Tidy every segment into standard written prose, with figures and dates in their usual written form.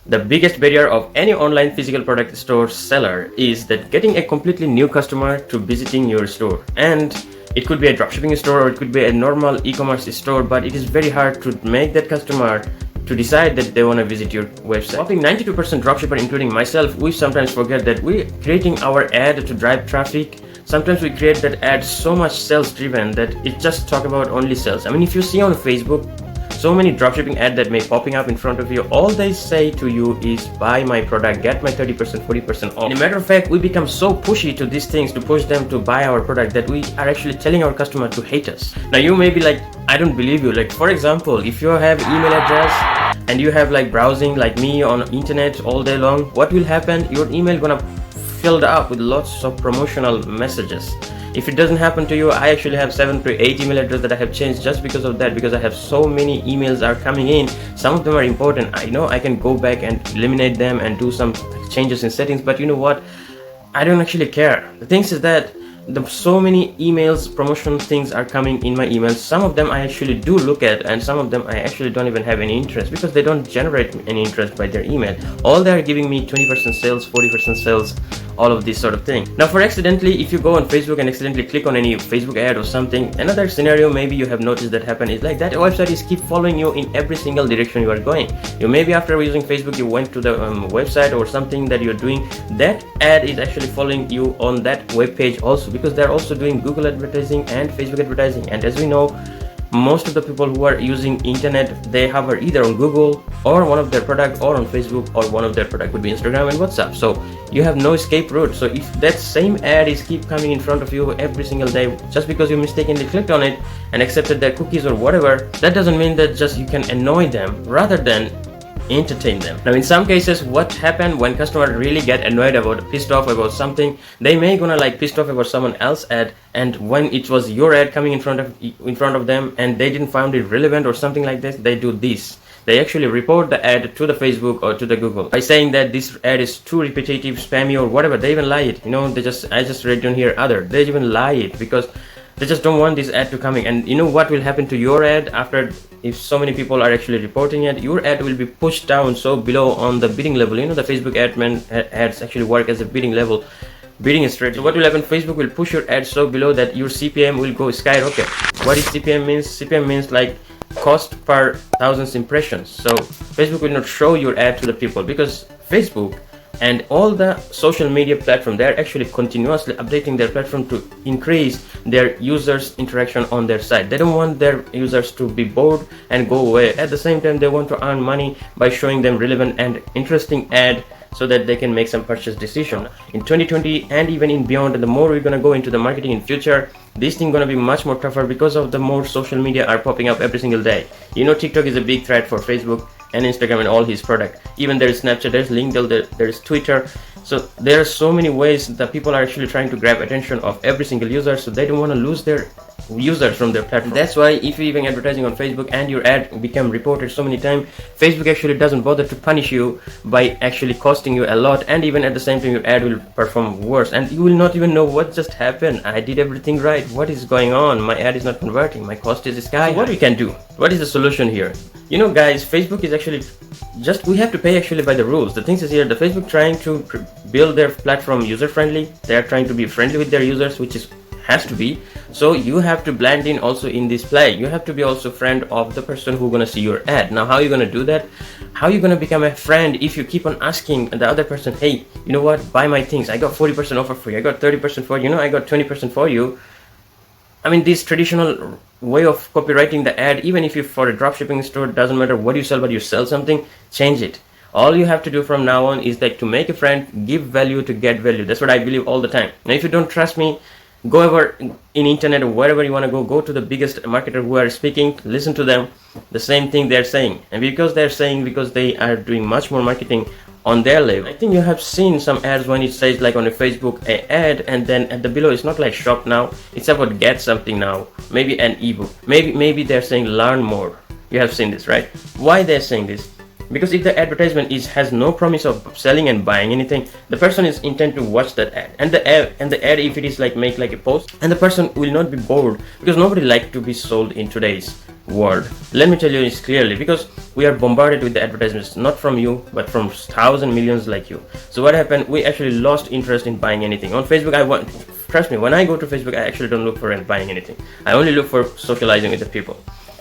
The biggest barrier of any online physical product store seller is that getting a completely new customer to visiting your store. And it could be a dropshipping store or it could be a normal e-commerce store, but it is very hard to make that customer to decide that they want to visit your website. Whopping 92% dropshipper, including myself, we sometimes forget that we're creating our ad to drive traffic. Sometimes we create that ad so much sales driven that it just talk about only sales. I mean, if you see on Facebook, so many dropshipping ads that may popping up in front of you, all they say to you is buy my product, get my 30%, 40% off. In a matter of fact, we become so pushy to these things to push them to buy our product that we are actually telling our customer to hate us. Now you may be like, I don't believe you. Like for example, if you have email address and you have like browsing like me on internet all day long, what will happen? Your email gonna filled up with lots of promotional messages. If it doesn't happen to you, I actually have 7 to 8 email addresses that I have changed just because of that, because I have so many emails are coming in. Some of them are important. I know I can go back and eliminate them and do some changes in settings, but you know what? I don't actually care. The thing is that so many emails, promotional things are coming in my emails. Some of them I actually do look at, and some of them I actually don't even have any interest because they don't generate any interest by their email. All they are giving me 20% sales, 40% sales, all of this sort of thing. Now for accidentally, if you go on Facebook and accidentally click on any Facebook ad or something, another scenario maybe you have noticed that happen is like that website is keep following you in every single direction you are going. You maybe after using Facebook you went to the website or something that you're doing, that ad is actually following you on that web page also, because they're also doing Google advertising and Facebook advertising. And as we know, most of the people who are using internet, they hover either on Google or one of their product, or on Facebook, or one of their product would be Instagram and WhatsApp. So you have no escape route. So if that same ad is keep coming in front of you every single day, just because you mistakenly clicked on it and accepted their cookies or whatever, that doesn't mean that just you can annoy them rather than entertain them. Now in some cases, what happened when customer really get annoyed about, pissed off about something, they may gonna like pissed off about someone else ad, and when it was your ad coming in front of them and they didn't find it relevant or something like this, they do this. They actually report the ad to the Facebook or to the Google by saying that this ad is too repetitive, spammy or whatever. They even lie it. You know, I just read down here other. They even lie it because they just don't want this ad to coming. And you know what will happen to your ad after, if so many people are actually reporting it? Your ad will be pushed down so below on the bidding level. You know, the Facebook ads actually work as a bidding level, bidding strategy. So what will happen? Facebook will push your ad so below that your CPM will go skyrocket. What is CPM means? CPM means like cost per thousands impressions. So Facebook will not show your ad to the people because Facebook and all the social media platform, they're actually continuously updating their platform to increase their users interaction on their site. They don't want their users to be bored and go away. At the same time, they want to earn money by showing them relevant and interesting ad so that they can make some purchase decision. In 2020 and even in beyond, the more we're gonna go into the marketing in future, this thing gonna be much more tougher because of the more social media are popping up every single day. You know, TikTok is a big threat for Facebook and Instagram and all his product. Even there is Snapchat, there's LinkedIn, there is Twitter. So there are so many ways that people are actually trying to grab attention of every single user, so they don't want to lose their users from their platform. That's why if you're even advertising on Facebook and your ad become reported so many times, Facebook actually doesn't bother to punish you by actually costing you a lot, and even at the same time your ad will perform worse and you will not even know what just happened. I did everything right, what is going on? My ad is not converting, my cost is sky. So what we can do? What is the solution here? You know guys, Facebook is actually just, we have to pay actually by the rules. The thing is here, the Facebook trying to build their platform user friendly. They are trying to be friendly with their users, which is has to be. So you have to blend in also in this play. You have to be also friend of the person who's gonna see your ad. Now how are you gonna do that? How are you gonna become a friend if you keep on asking the other person, hey, you know what, buy my things, I got 40% offer for you, I got 30% for you, I got 20% for you. I mean, this traditional way of copywriting the ad, even if you for a dropshipping store, doesn't matter what you sell, but you sell something, change it. All you have to do from now on is like to make a friend, give value to get value. That's what I believe all the time. Now if you don't trust me, go over in internet or wherever you want to go to the biggest marketer who are speaking, listen to them, the same thing they're saying. And because they're saying, because they are doing much more marketing on their level. I think you have seen some ads when it says like on a Facebook ad, and then at the below it's not like shop now, it's about get something now, maybe an ebook, maybe they're saying learn more. You have seen this, right? Why they're saying this? Because if the advertisement has no promise of selling and buying anything, the person is intent to watch that ad, and the ad if it is like make like a post, and the person will not be bored, because nobody like to be sold in today's word. Let me tell you this clearly, because we are bombarded with the advertisements, not from you but from thousands, millions like you. So what happened, we actually lost interest in buying anything on Facebook. Trust me, when I go to Facebook, I actually don't look for buying anything. I only look for socializing with the people.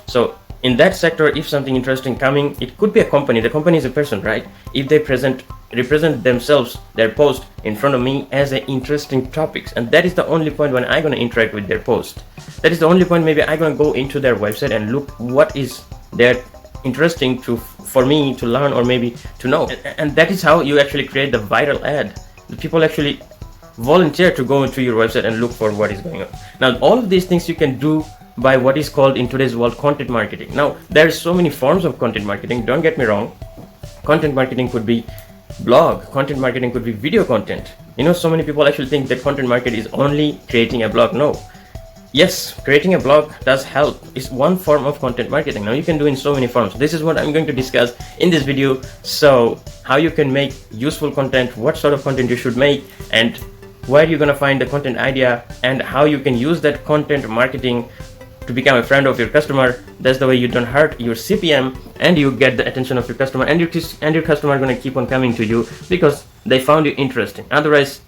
So in that sector, if something interesting coming, it could be a company. The company is a person, right? If they represent themselves, their post in front of me as an interesting topics, and that is the only point when I'm gonna interact with their post. That is the only point maybe I'm gonna go into their website and look what is there interesting for me to learn or maybe to know. And that is how you actually create the viral ad. The people actually volunteer to go into your website and look for what is going on. Now all of these things you can do by what is called in today's world content marketing. Now there are so many forms of content marketing, don't get me wrong. Content marketing could be blog, content marketing could be video content. So many people actually think that content marketing is only creating a blog. No. Yes, creating a blog does help. It's one form of content marketing. Now you can do in so many forms. This is what I'm going to discuss in this video. So how you can make useful content, what sort of content you should make, and where you're gonna find the content idea, and how you can use that content marketing to become a friend of your customer. That's the way you don't hurt your CPM and you get the attention of your customer, and your customer are gonna keep on coming to you because they found you interesting. Otherwise,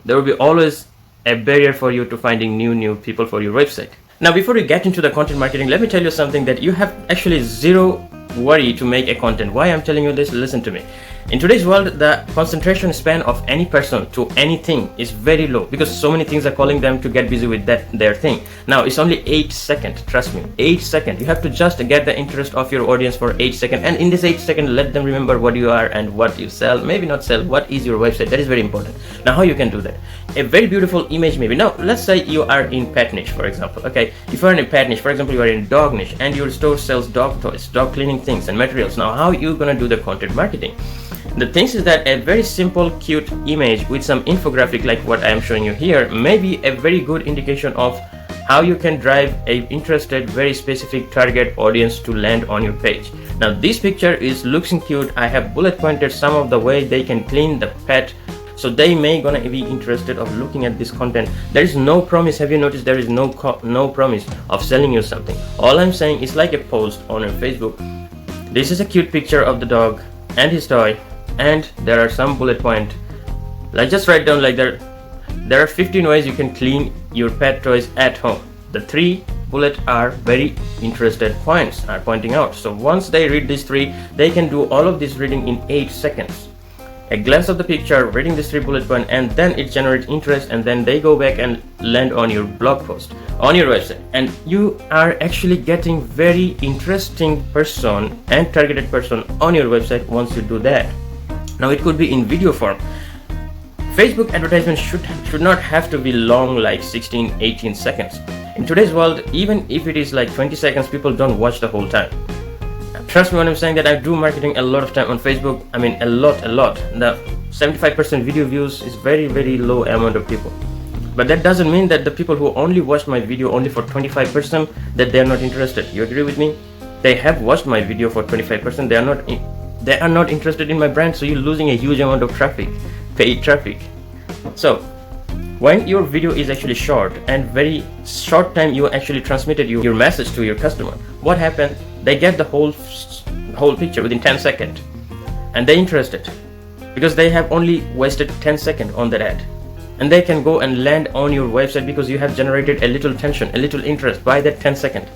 there will be always a barrier for you to finding new people for your website. Now before we get into the content marketing, let me tell you something, that you have actually zero worry to make a content. Why I'm telling you this? Listen to me. In today's world, the concentration span of any person to anything is very low, because so many things are calling them to get busy with their thing. Now it's only 8 seconds, trust me, 8 seconds. You have to just get the interest of your audience for 8 seconds, and in this 8 seconds let them remember what you are and what you sell. Maybe not sell, what is your website. That is very important. Now how you can do that? A very beautiful image maybe. Now let's say you are in pet niche, for example. Okay, if you are in a pet niche, for example, you are in dog niche and your store sells dog toys, dog cleaning things and materials. Now how you gonna do the content marketing? The things is that a very simple cute image with some infographic like what I am showing you here may be a very good indication of how you can drive a interested, very specific target audience to land on your page. Now this picture is looking cute. I have bullet pointed some of the way they can clean the pet, so they may gonna be interested of looking at this content. There is no promise. Have you noticed there is no promise of selling you something? All I'm saying is like a post on your Facebook. This is a cute picture of the dog and his toy, and there are some bullet point. Like just write down like there are 15 ways you can clean your pet toys at home. The 3 bullet are very interested points are pointing out. So once they read these 3, they can do all of this reading in 8 seconds. A glance of the picture, reading these 3 bullet points, and then it generates interest, and then they go back and land on your blog post on your website, and you are actually getting very interesting person and targeted person on your website once you do that. Now it could be in video form. Facebook advertisements should not have to be long, like 16-18 seconds. In today's world, even if it is like 20 seconds, people don't watch the whole time. Trust me when I'm saying that I do marketing a lot of time on Facebook. I mean a lot. The 75% video views is very low amount of people. But that doesn't mean that the people who only watched my video only for 25%, that they are not interested. You agree with me? They have watched my video for 25%. They are not interested in my brand, so you're losing a huge amount of traffic, paid traffic. So when your video is actually short and very short time you actually transmitted your message to your customer, what happened? They get the whole picture within 10 seconds, and they're interested because they have only wasted 10 seconds on that ad, and they can go and land on your website because you have generated a little tension, a little interest by that 10 seconds.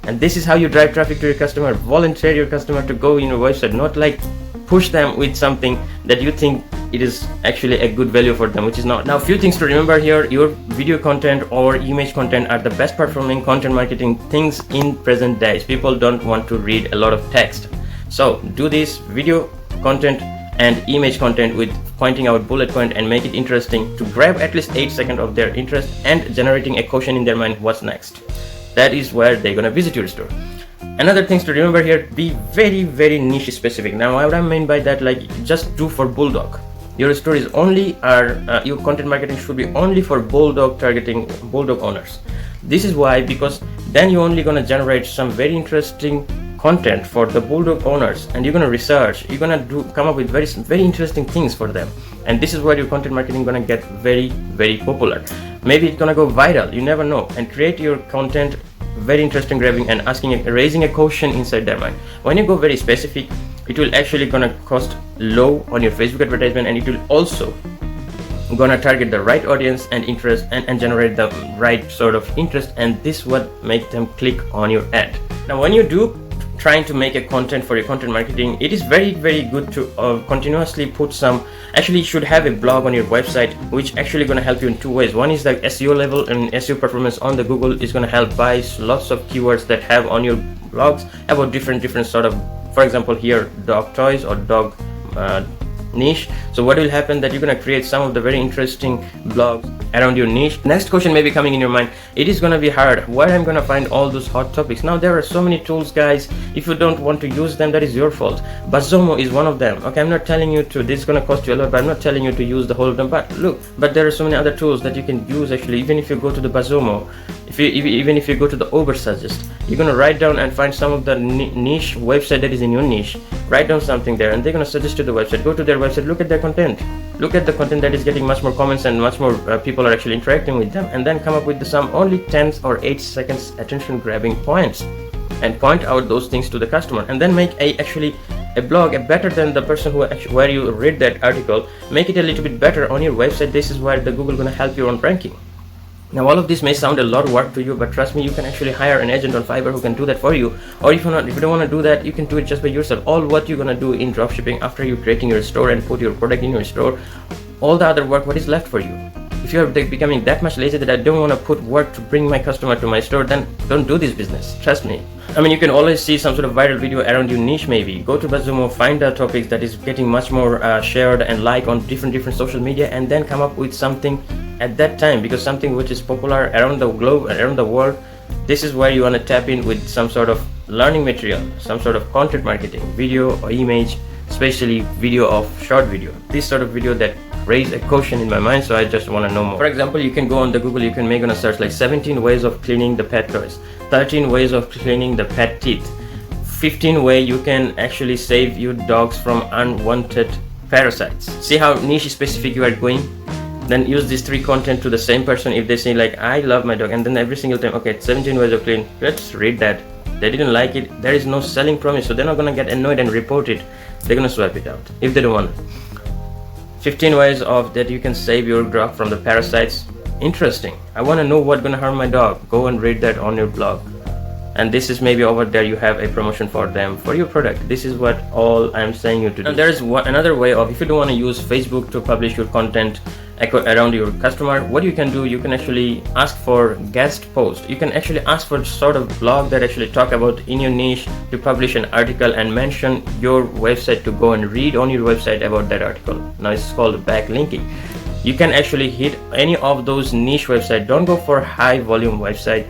And this is how you drive traffic to your customer. Volunteer your customer to go in your website, not like push them with something that you think it is actually a good value for them, which is not. Now, few things to remember here. Your video content or image content are the best performing content marketing things in present days. People don't want to read a lot of text. So do this video content and image content with pointing out bullet point and make it interesting to grab at least 8 seconds of their interest and generating a question in their mind, what's next? That is where they're gonna visit your store. Another things to remember here, be very niche specific. Now what I mean by that, like just do for bulldog. Your store is only your content marketing should be only for bulldog, targeting bulldog owners. This is why, because then you're only gonna generate some very interesting content for the bulldog owners, and you're gonna research, you're gonna come up with very interesting things for them, and this is where your content marketing gonna get very popular. Maybe it's gonna go viral, you never know. And create your content very interesting grabbing and raising a question inside their mind. When you go very specific, it will actually gonna cost low on your Facebook advertisement, and it will also gonna target the right audience and interest and generate the right sort of interest, and this what make them click on your ad. Now when you do trying to make a content for your content marketing, it is very good to continuously put some, actually you should have a blog on your website, which actually going to help you in two ways. One is the SEO level, and SEO performance on the Google is going to help by lots of keywords that have on your blogs about different sort of, for example here, dog toys or dog niche. So what will happen that you're going to create some of the very interesting blogs around your niche. Next question may be coming in your mind, it is going to be hard, where I'm going to find all those hot topics. Now there are so many tools, guys. If you don't want to use them, that is your fault. Bazomo is one of them. Okay, I'm not telling you to, this is going to cost you a lot, but I'm not telling you to use the whole of them. But look, but there are so many other tools that you can use actually. Even if you go to the Bazomo, even if you go to the Oversuggest, you're going to write down and find some of the niche website that is in your niche. Write down something there, and they're going to suggest to the website. Go to their website, look at their content, look at the content that is getting much more comments and much more people are actually interacting with them, and then come up with some only 10 or 8 seconds attention grabbing points and point out those things to the customer, and then make actually a blog better than the person where you read that article. Make it a little bit better on your website. This is where the Google going to help you on ranking. Now all of this may sound a lot of work to you, but trust me, you can actually hire an agent on Fiverr who can do that for you. Or if you don't want to do that, you can do it just by yourself. All what you're gonna do in dropshipping after you creating your store and put your product in your store, all the other work, what is left for you? If you're becoming that much lazy that I don't want to put work to bring my customer to my store, then don't do this business. Trust me. I mean, you can always see some sort of viral video around your niche maybe. Go to Bazomo, find the topics that is getting much more shared and liked on different social media, and then come up with something at that time, because something which is popular around the globe, around the world. This is where you want to tap in with some sort of learning material, some sort of content marketing, video or image, especially video of short video. This sort of video that raise a question in my mind, so I just want to know more. For example, you can go on the Google, you can make on a search like 17 ways of cleaning the pet toys, 13 ways of cleaning the pet teeth, 15 way you can actually save your dogs from unwanted parasites. See how niche specific you are going? Then use these 3 content to the same person. If they say like, I love my dog, and then every single time, okay, 17 ways of clean, let's read that. They didn't like it, there is no selling promise, so they're not gonna get annoyed and report it. They're gonna swipe it out if they don't want it. 15 ways of that you can save your dog from the parasites. Interesting. I want to know what's gonna harm my dog. Go and read that on your blog. And this is maybe over there you have a promotion for them, for your product. This is what all I'm saying you to do. And there is another way of, if you don't want to use Facebook to publish your content around your customer, what you can do, you can actually ask for guest post. You can actually ask for sort of blog that actually talk about in your niche, to publish an article and mention your website to go and read on your website about that article. Now it's called backlinking. You can actually hit any of those niche website. Don't go for high volume website.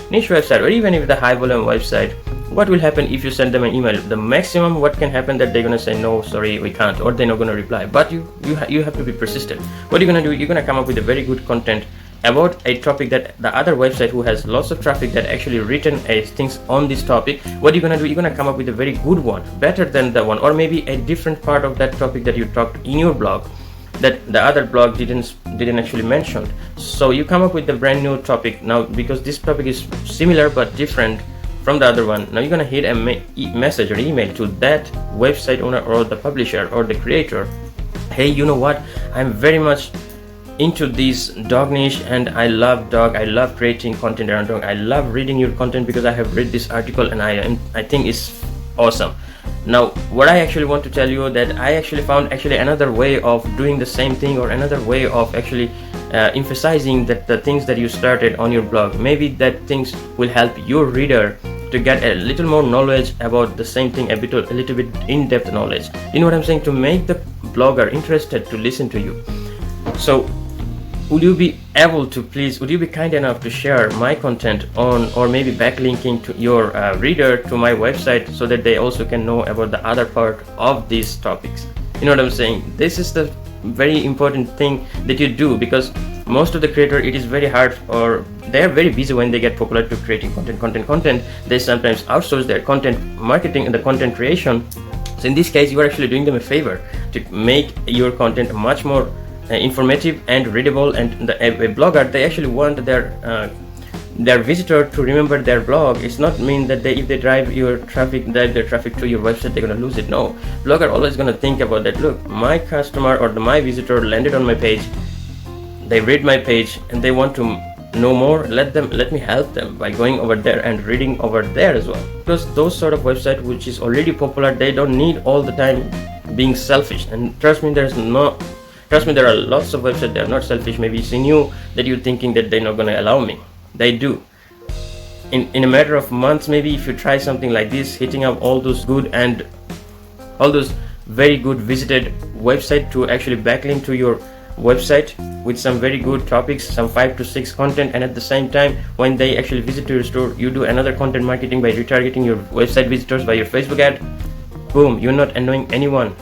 Niche website, or even if the high volume website, what will happen if you send them an email? The maximum what can happen that they're gonna say no, sorry, we can't, or they're not gonna reply. But you have to be persistent. What you're gonna do, you're gonna come up with a very good content about a topic that the other website who has lots of traffic that actually written things on this topic. What you're gonna do, you're gonna come up with a very good one, better than the one, or maybe a different part of that topic that you talked in your blog that the other blog didn't actually mention. So you come up with a brand new topic now, because this topic is similar but different from the other one. Now you're gonna hit a message or email to that website owner or the publisher or the creator. Hey, you know what, I'm very much into this dog niche, and I love dog, I love creating content around dog, I love reading your content because I have read this article and I think it's awesome. Now what I actually want to tell you, that I actually found another way of doing the same thing, or another way of actually emphasizing that the things that you started on your blog, maybe that things will help your reader to get a little more knowledge about the same thing, a little bit in-depth knowledge. You know what I'm saying? To make the blogger interested to listen to you. So would you be kind enough to share my content on, or maybe backlinking to your reader to my website, so that they also can know about the other part of these topics? You know what I'm saying? This is the very important thing that you do, because most of the creator, it is very hard, or they are very busy when they get popular to creating content. They sometimes outsource their content marketing and the content creation. So in this case, you are actually doing them a favor to make your content much more informative and readable. And a blogger, they actually want their their visitor to remember their blog. It's not mean that if they drive their traffic to your website, they're gonna lose it. No, blogger always gonna think about that. Look, my customer or my visitor landed on my page, they read my page and they want to know more. Let me help them by going over there and reading over there as well, because those sort of website which is already popular, they don't need all the time being selfish. And trust me, there are lots of websites that are not selfish. Maybe it's in you that you're thinking that they're not going to allow me. They do. In a matter of months, maybe if you try something like this, hitting up all those very good visited website to actually backlink to your website with some very good topics, some 5 to 6 content, and at the same time when they actually visit your store, you do another content marketing by retargeting your website visitors by your Facebook ad. Boom, you're not annoying anyone.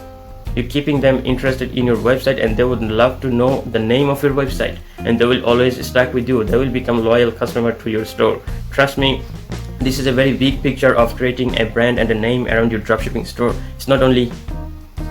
You're keeping them interested in your website, and they would love to know the name of your website, and they will always stuck with you. They will become loyal customer to your store. Trust me, this is a very big picture of creating a brand and a name around your dropshipping store. It's not only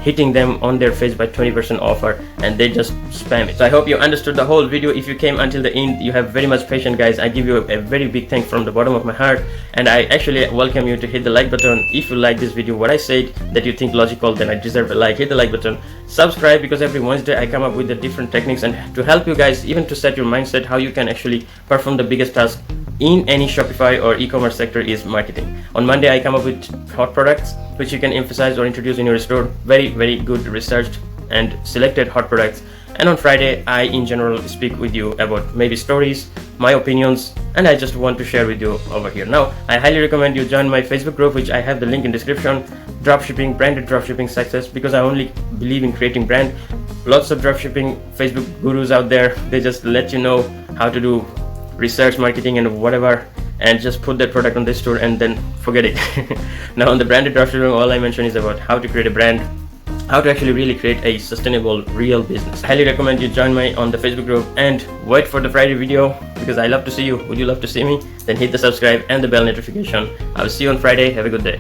hitting them on their face by 20% offer and they just spam it. So I hope you understood the whole video. If you came until the end, you have very much patience, guys. I give you a very big thanks from the bottom of my heart, and I actually welcome you to hit the like button. If you like this video, what I said that you think logical, then I deserve a like. Hit the like button, subscribe, because every Wednesday I come up with the different techniques and to help you guys even to set your mindset how you can actually perform the biggest task in any Shopify or e-commerce sector is marketing. On Monday I come up with hot products which you can emphasize or introduce in your store. Very good researched and selected hot products. And on Friday I in general speak with you about maybe stories, my opinions, and I just want to share with you over here. Now I highly recommend you join my Facebook group, which I have the link in description. Dropshipping, branded dropshipping success, because I only believe in creating brand. Lots of dropshipping Facebook gurus out there, they just let you know how to do research marketing and whatever, and just put that product on this store and then forget it. Now on the branded dropshipping, all I mention is about how to create a brand, how to actually really create a sustainable real business. I highly recommend you join me on the Facebook group and wait for the Friday video, because I love to see you. Would you love to see me? Then hit the subscribe and the bell notification. I will see you on Friday. Have a good day.